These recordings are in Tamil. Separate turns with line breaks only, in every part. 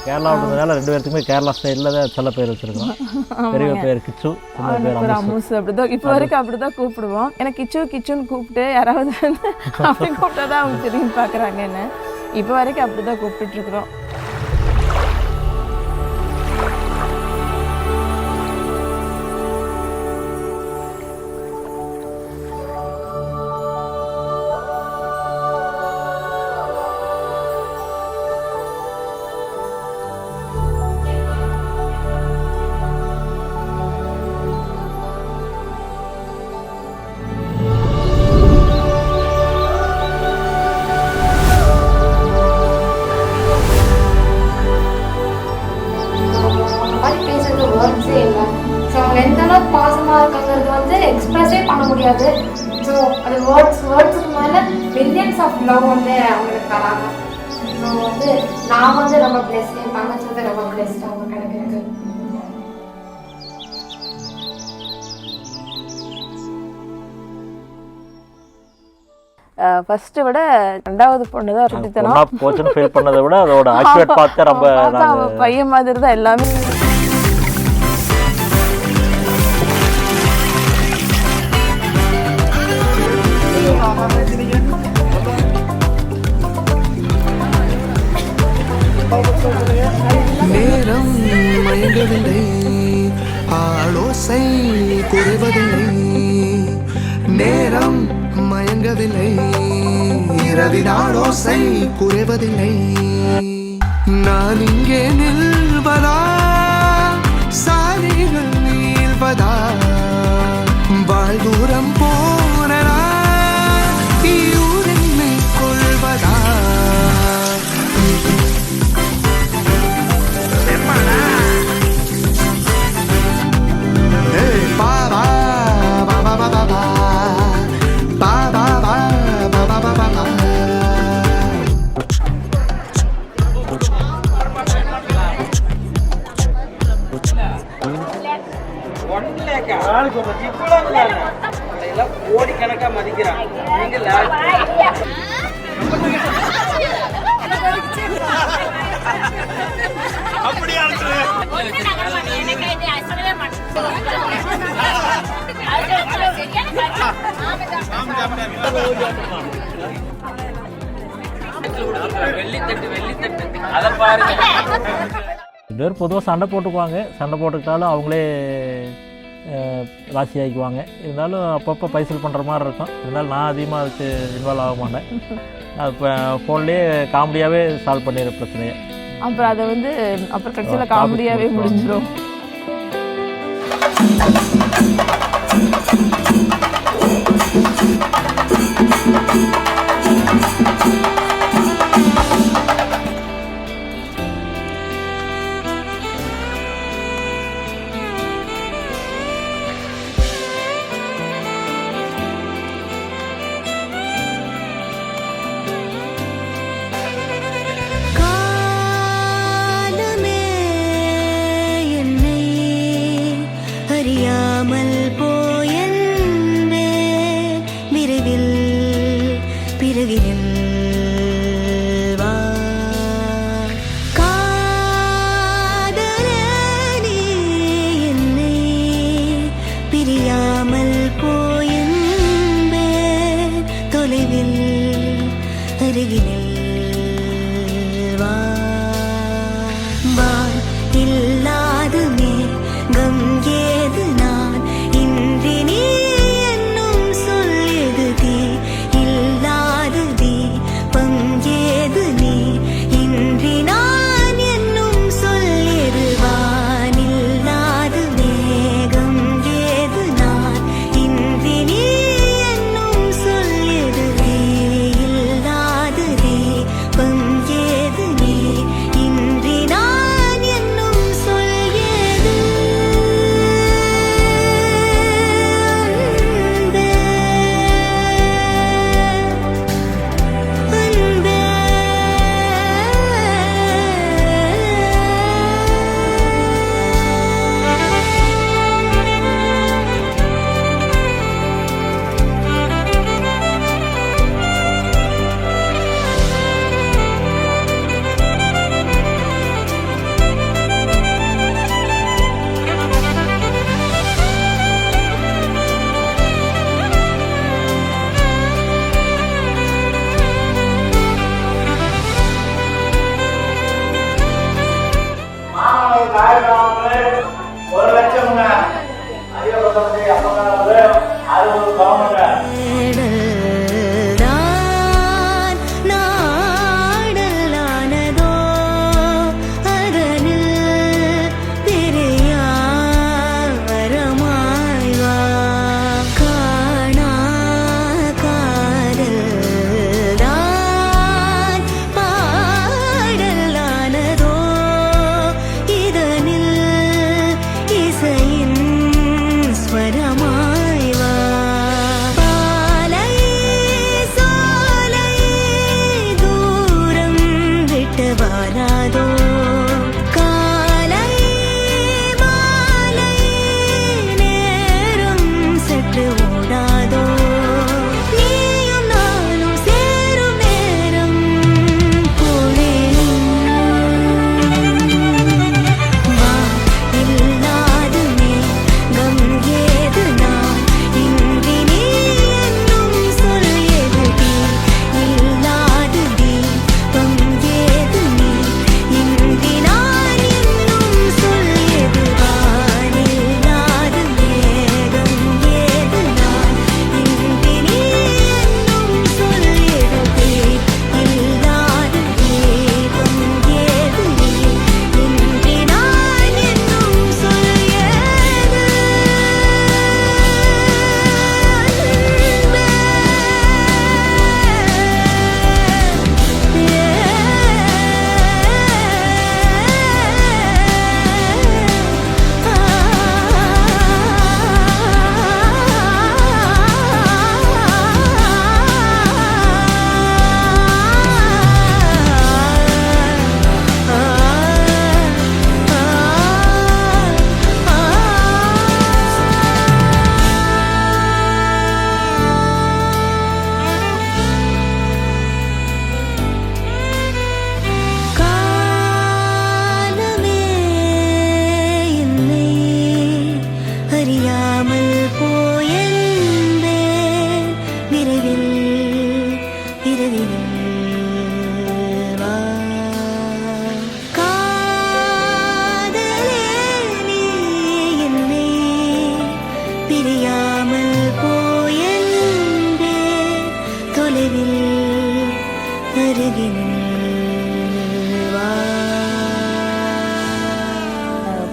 கேரளாவுன்றதுனால 2 பேருக்குமே கேரளா ஸ்டைலில் தான் சில பேர் வச்சுருக்கோம். பெரிய பேர் கிச்சு, சின்ன பேர் அம்முசு.
அப்படிதான் இப்போ வரைக்கும் அப்படி தான் கூப்பிடுவோம். எனக்கு கிச்சுன்னு கூப்பிட்டு யாராவது அப்படி கூப்பிட்டா தான் அவங்க திரும்பி பார்க்குறாங்கன்னு இப்போ வரைக்கும் அப்படி தான் கூப்பிட்டுருக்குறோம்.
பாசமாக இருக்கிறது வந்து எக்ஸ்பிரஸே பண்ண முடியாது. ஸோ அது வேர்ட்ஸுக்கு மேலே மில்லியன்ஸ் ஆஃப் லவ் வந்து அவங்களுக்கு தராங்க. ஸோ வந்து நான் வந்து ரொம்ப பிளெஸ்ட், என் தங்கச்சி வந்து ரொம்ப பிளெஸ்ட் அவங்க கிடைக்கிறது.
ஃபர்ஸ்ட் விட 2வது பொண்ணு தான் சுட்டித்தனம்
போச்சுன்னு ஃபீல் பண்ணதை விட அதோட ஆக்டிவேட் பார்த்து ரொம்ப
பையன் மாதிரி தான் எல்லாமே.
நேரம் மயங்கவில்லை, ஆலோசை குறைவதில்லை. நேரம் மயங்கவில்லை, இரவின் ஆலோசை குறைவதில்லை. நான் இங்கே நில்வதா, சாலைகள் நீள்வதா, வாழ்தூரம் போனதா, ஊரென்னை கொள்வதா.
கோடிக்கணக்கா மதிக்கிறாங்க.
பொதுவாக சண்டை போட்டுக்குவாங்க. சண்டை போட்டுக்கிட்டாலும் அவங்களே ராசி ஆகிக்குவாங்க. இருந்தாலும் அப்பப்போ பைசல் பண்ணுற மாதிரி இருக்கும். இருந்தாலும் நான் அதிகமாக அதுக்கு இன்வால்வ் ஆக மாட்டேன். இப்போ ஃபோன்லேயே காமெடியாகவே சால்வ் பண்ணிடுற பிரச்சனையை.
அப்புறம் அதை வந்து அப்புறம் கடைசியில் காமெடியாகவே முடிஞ்சிடும்.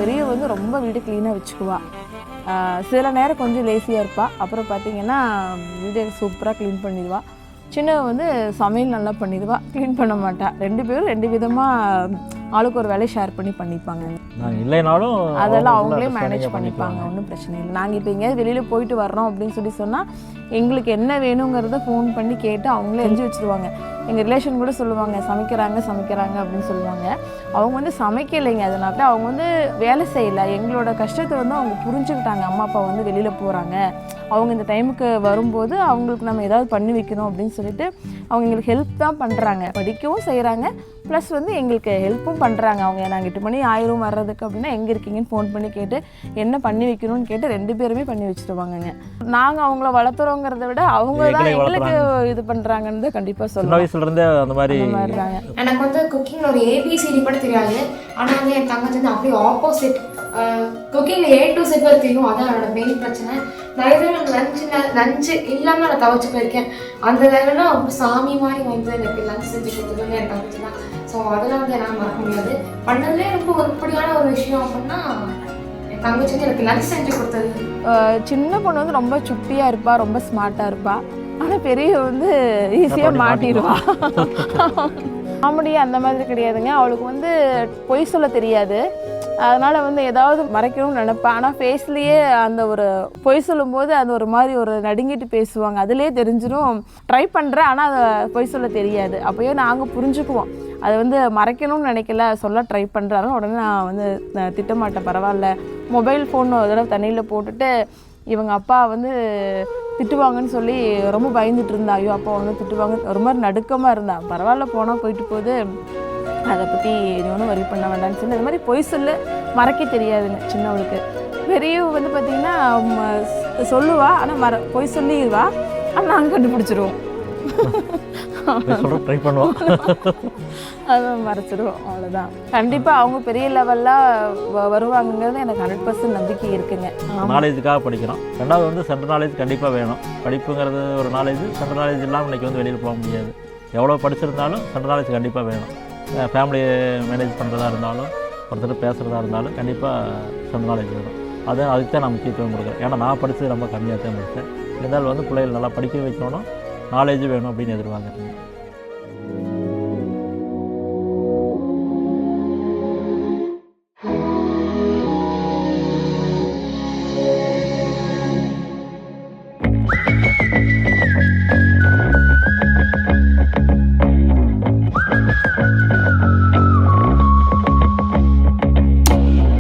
பெரிய வந்து ரொம்ப வீடு க்ளீனாக வச்சுக்குவா. சில நேரம் கொஞ்சம் லேசியாக இருப்பாள். அப்புறம் பார்த்திங்கன்னா வீடு சூப்பராக க்ளீன் பண்ணிடுவா. சின்னவ வந்து சமையல் நல்லா பண்ணிடுவா, க்ளீன் பண்ண மாட்டா. 2 பேரும் 2 விதமாக ஆளுக்கு ஒரு வேலையை ஷேர் பண்ணி பண்ணிப்பாங்க.
நாங்கள் இல்லைனாலும்
அதெல்லாம் அவங்களே மேனேஜ் பண்ணிப்பாங்க, ஒன்றும் பிரச்சனை இல்லை. நாங்கள் இப்போ எங்கேயாவது வெளியில் போயிட்டு வர்றோம் அப்படின்னு சொன்னால் எங்களுக்கு என்ன வேணுங்கிறத ஃபோன் பண்ணி கேட்டு அவங்களே செஞ்சு வச்சுருவாங்க. எங்கள் ரிலேஷன் கூட சொல்லுவாங்க சமைக்கிறாங்க அப்படின்னு சொல்லுவாங்க. அவங்க வந்து சமைக்கலைங்க, அதனால அவங்க வந்து வேலை செய்யலை. எங்களோட கஷ்டத்தை வந்து அவங்க புரிஞ்சுக்கிட்டாங்க. அம்மா அப்பா வந்து வெளியில் போகிறாங்க, அவங்க இந்த டைமுக்கு வரும்போது அவங்களுக்கு நம்ம ஏதாவது பண்ணி வைக்கணும் அப்படின்னு சொல்லிட்டு அவங்க எங்களுக்கு ஹெல்ப் தான் பண்ணுறாங்க. படிக்கவும் செய்கிறாங்க, ப்ளஸ் வந்து எங்களுக்கு ஹெல்ப்பும் பண்ணுறாங்க. அவங்க நாங்கள் 8 மணி ஆயிரம் வர்றதுக்கு அப்படின்னா எங்கே இருக்கீங்கன்னு ஃபோன் பண்ணி கேட்டு என்ன பண்ணி வைக்கணும்னு கேட்டு 2 பேருமே பண்ணி வச்சுருவாங்கங்க. நாங்கள் அவங்கள வளர்த்துறோங்கிறத விட அவங்க தான் எங்களுக்கு இது பண்ணுறாங்கன்னு கண்டிப்பாக சொல்லுவாங்க.
அந்த மாதிரி
எனக்கு வந்து குக்கிங் ஒரு ABCD கூட தெரியாது. ஆனால் வந்து என் தங்கச்சி வந்து அப்படியே ஆப்போசிட். குக்கிங்கில் A to Z தெரியும், அதான் என்னோட மெயின் பிரச்சனை. நிறைய பேர் லஞ்சு இல்லாமல் நான் தவச்சு போயிருக்கேன். அந்த லெவலில் ரொம்ப சாமி மாதிரி வந்து எனக்கு லஞ்ச் செஞ்சு கொடுத்ததுன்னு என் தங்கச்சி தான். ஸோ அதெல்லாம் வந்து என்னால் மறக்க முடியாது. பண்ணதுலேயே ரொம்ப உருப்படியான ஒரு விஷயம் அப்படின்னா என் தங்கச்சி வந்து எனக்கு லஞ்ச் செஞ்சு கொடுத்தது.
சின்ன பொண்ணு வந்து ரொம்ப சுட்டியாக இருப்பா, ரொம்ப ஸ்மார்ட்டாக இருப்பா. ஆனால் பெரிய வந்து ஈஸியாக மாட்டிடுவா. காமெடி அந்த மாதிரி கிடையாதுங்க. அவளுக்கு வந்து பொய் சொல்ல தெரியாது. அதனால் வந்து ஏதாவது மறைக்கணும்னு நினைப்பேன். ஆனால் ஃபேஸ்லேயே அந்த ஒரு பொய் சொல்லும்போது அது ஒரு மாதிரி ஒரு நடுங்கிட்டு பேசுவாங்க. அதுலேயே தெரிஞ்சிடும் ட்ரை பண்ணுறேன், ஆனால் அதை பொய் சொல்ல தெரியாது. அப்போயே நாங்கள் புரிஞ்சுக்குவோம் அதை வந்து மறைக்கணும்னு நினைக்கல, சொல்ல ட்ரை பண்ணுறாலும் உடனே நான் வந்து திட்டமாட்டேன். பரவாயில்ல, மொபைல் ஃபோன் ஒரு தடவை தண்ணியில் போட்டுட்டு இவங்க அப்பா வந்து திட்டுவாங்கன்னு சொல்லி ரொம்ப பயந்துட்டு இருந்தா. ஐயோ அப்பா வந்து திட்டுவாங்க, ஒரு மாதிரி நடுக்கமாக இருந்தா. பரவாயில்ல, போனால் போயிட்டு போகுது, அதை பற்றி நீ ஒன்றும் வரி பண்ண வேண்டாம்னு சொல்லி அது மாதிரி பொய் சொல்ல மறைக்க தெரியாதுங்க சின்னவளுக்கு. பெரியவ வந்து பார்த்திங்கன்னா சொல்லுவா, ஆனால் பொய் சொல்லிடுவா. ஆனால் நாங்கள் கண்டுபிடிச்சிருவோம்,
ட்ரை பண்ணுவோம்,
அதை மறைச்சிடுவோம். அவ்வளோதான். கண்டிப்பாக அவங்க பெரிய லெவலில் வருவாங்கங்கிறது எனக்கு 100% நம்பிக்கை இருக்குங்க.
நாலேஜுக்காக படிக்கிறோம். ரெண்டாவது வந்து சென்ட்ரல் நாலேஜ் கண்டிப்பாக வேணும். படிப்புங்கிறது ஒரு நாலேஜ், சென்ட்ரல் நாலேஜ் இல்லாமல் இன்றைக்கி வந்து வெளியில் போக முடியாது. எவ்வளோ படிச்சிருந்தாலும் சென்ட்ரல் நாலேஜ் கண்டிப்பாக வேணும். ஃபேமிலி மேனேஜ் பண்ணுறதா இருந்தாலும், ஒருத்தர் பேசுகிறதா இருந்தாலும் கண்டிப்பாக சென்ட்ரல் நாலேஜ் வேணும். அதுக்கு தான் நான் முக்கியத்துவம் கொடுக்குறேன். ஏன்னா நான் படித்தது ரொம்ப கம்மியாக தான் படித்தேன். இருந்தாலும் வந்து பிள்ளைகள் நல்லா படிக்க வைக்கணும், நாலேஜ் வேணும் அப்படின்னு எதிர்பார்க்குறேன்.